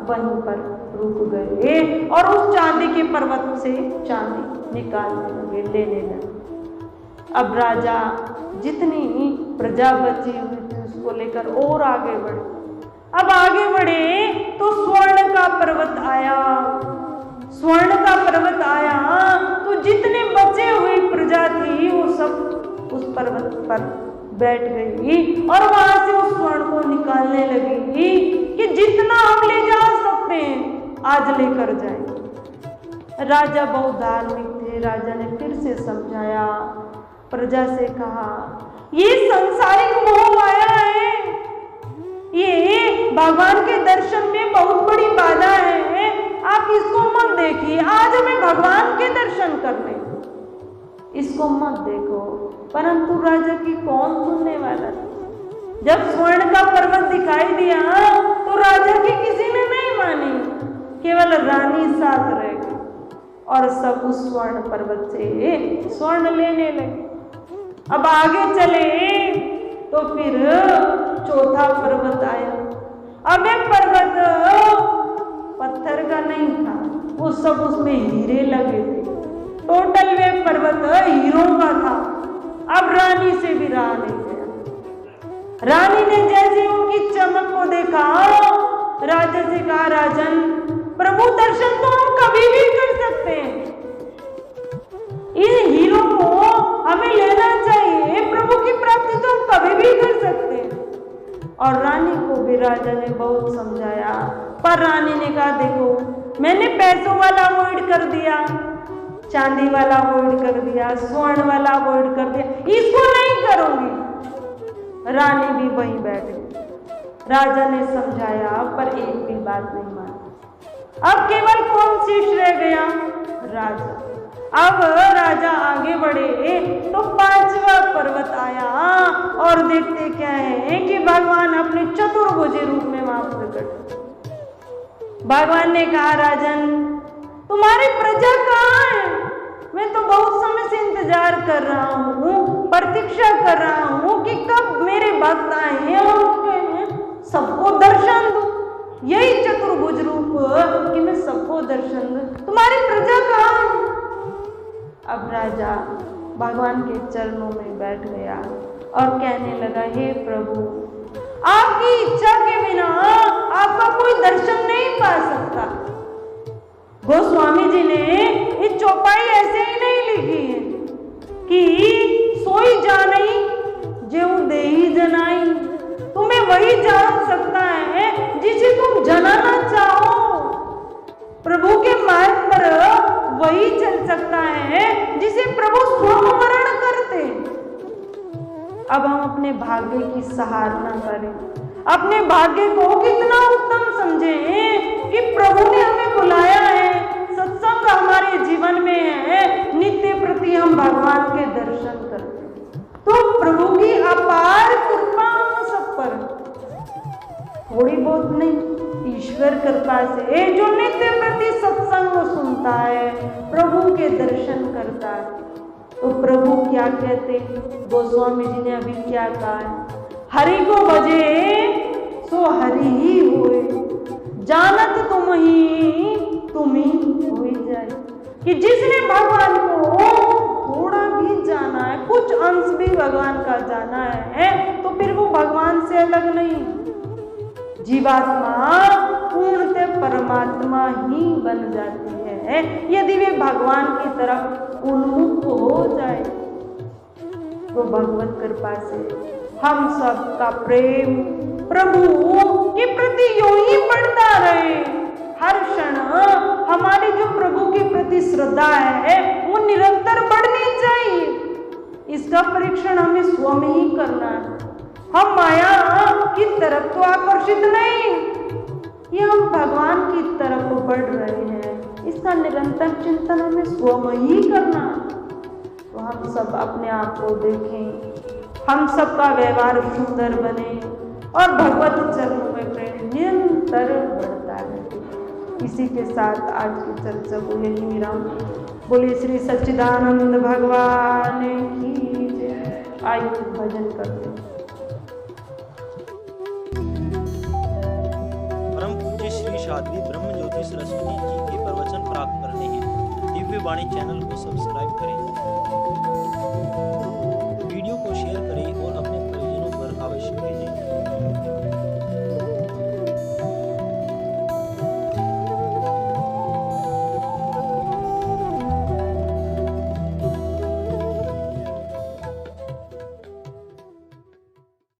वहीं पर रुक गए और उस चांदी के पर्वत से चांदी निकालने लगे, लेने लगे। अब राजा जितनी प्रजा बची हुई थी उसको लेकर और आगे बढ़े। अब आगे बढ़े तो स्वर्ण का पर्वत आया। स्वर्ण का पर्वत आया तो जितने बचे हुई प्रजा थी वो सब उस पर्वत पर बैठ गई और वहां से उस स्वर्ण को निकालने लगी कि जितना हम ले जा सकते हैं आज लेकर जाए। राजा बहुत धार्मिक थे। राजा ने फिर से समझाया, प्रजा से कहा, ये सांसारिक मोह माया है, ये भगवान के दर्शन में बहुत बड़ी बाधा है, आप इसको मत देखिए, आज हमें भगवान के दर्शन करने, इसको मत देखो। परंतु राजा की कौन सुनने वाला था? जब स्वर्ण का पर्वत दिखाई दिया तो राजा की किसी ने नहीं मानी, केवल रानी साथ रह गई और सब उस स्वर्ण पर्वत से स्वर्ण लेने लगे। अब आगे चले तो फिर चौथा पर्वत आया। अब एक पर्वत पत्थर का नहीं था, वो सब उसमें हीरे लगे थे, टोटल वे पर्वत हीरों का था। अब रानी से भी रहा नहीं गया। रानी ने जैसे उनकी चमक को देखा, राजा से कहा, राजन, प्रभु दर्शन तो हम कभी भी कर सकते हैं, इन हीरों को हमें लेना चाहिए, प्रभु की प्राप्ति तो हम कभी भी कर सकते हैं। और रानी को भी राजा ने बहुत समझाया, पर रानी ने कहा, देखो मैंने पैसों वाला अवॉइड कर दिया, चांदी वाला अवॉइड कर दिया, स्वर्ण वाला अवॉइड कर दिया, इसको नहीं करूंगी। रानी भी वहीं बैठ गई। राजा ने समझाया पर एक भी बात नहीं मानी। अब केवल कौन शेष रह गया? राजा। अब राजा आगे बढ़े तो पांचवा पर्वत आया और देखते क्या है कि भगवान अपने चतुर्भुज रूप में वहां प्रकट। भगवान ने कहा, राजन, तुम्हारी प्रजा कहाँ है? मैं तो बहुत समय से इंतजार कर रहा हूँ, प्रतीक्षा कर रहा हूँ कि कब मेरे भक्त आए और सबको दर्शन दूं। यही चतुर्भुज रूप कि मैं सबको दर्शन दूं। तुम्हारी प्रजा कहाँ है? अब राजा भगवान के चरणों में बैठ गया और कहने लगा, हे प्रभु, आपकी इच्छा के बिना आपका कोई दर्शन नहीं पा सकता। गोस्वामी जी ने ये चौपाई ऐसे ही नहीं लिखी है कि सोई जानई जेऊ देही जनाई, तुम्हें वही जान सकता है जिसे तुम जनाना चाहो। प्रभु के मार्ग पर वही चल सकता है जिसे प्रभु स्वयं वर्ण करते। अब हम अपने भाग्य की सराहना करें, अपने भाग्य को कितना उत्तम समझें कि प्रभु ने हमें बुलाया है, सत्संग हमारे जीवन में है, नित्य प्रति हम भगवान के दर्शन करते हैं। तो प्रभु की अपार कृपा हम सब पर, थोड़ी बहुत नहीं, ईश्वर कृपा से जो नित्य प्रति सत्संग सुनता है, प्रभु के दर्शन करता है। तो प्रभु क्या कहते? गोस्वामी जी ने अभी क्या कहा है? हरि को भजे सो हरि ही होए, जानत तुम ही हो जाए। कि जिसने भगवान को थोड़ा भी जाना है, कुछ अंश भी भगवान का जाना है, तो फिर वो भगवान से अलग नहीं, जीवात्मा पूर्णतः परमात्मा ही बन जाती है यदि वे भगवान की तरफ उन्मुख हो जाए। तो भगवत कृपा से हम सब का प्रेम प्रभु के प्रति यूं ही बढ़ता रहे। हर क्षण हमारी जो प्रभु के प्रति श्रद्धा है वो निरंतर बढ़नी चाहिए। इसका परीक्षण हमें स्वयं ही करना है। हम माया की तरफ तो आकर्षित नहीं, ये हम भगवान की तरफ बढ़ रहे हैं, इसका निरंतर चिंतन हमें स्वयं ही करना। तो हम सब अपने आप को देखें, हम सबका व्यवहार सुंदर बने और भगवत चरणों में प्रेम निरंतर बढ़ता है। इसी के साथ आज की चर्चा को यही विराम। बोलिए श्री सच्चिदानंद भगवान की जय। आइए भजन करते हैं। परम पूज्य श्री साध्वी ब्रह्म ज्योति सरस्वती जी के प्रवचन प्राप्त करने हेतु दिव्य वाणी चैनल को सब्सक्राइब करें